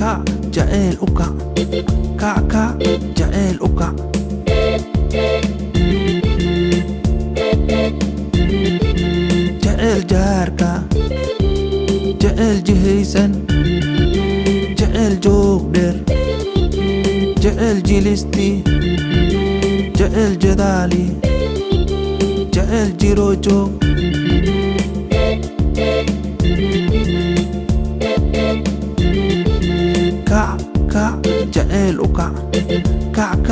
kac jacayl u kac kac jacayl u kac jacayl jaarka jacayl jihaysan jacayl joog dheer jacayl jilisti jacayl jadaali jacayl jiro joog kac jacayl u kac kac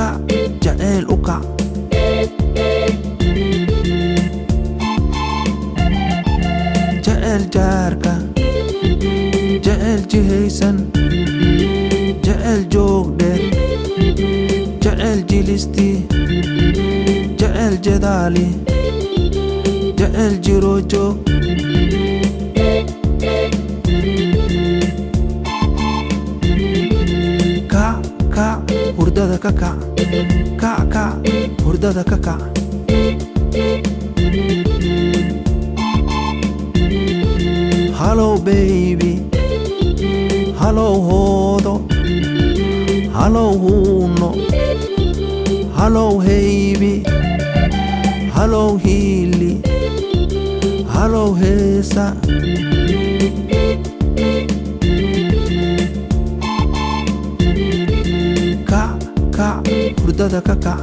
jacayl u kac jacayl jaarka jacayl jihaysan jacayl joog dheer jacayl jilisti jacayl jadaali jacayl jiro joog kac hurdada ka kac hurdada ka kac hallow baby hallow hoodo hallow huuno hallow haybi hallow hiili hallow heesa kac hurdada ka kac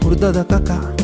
hurdada ka kac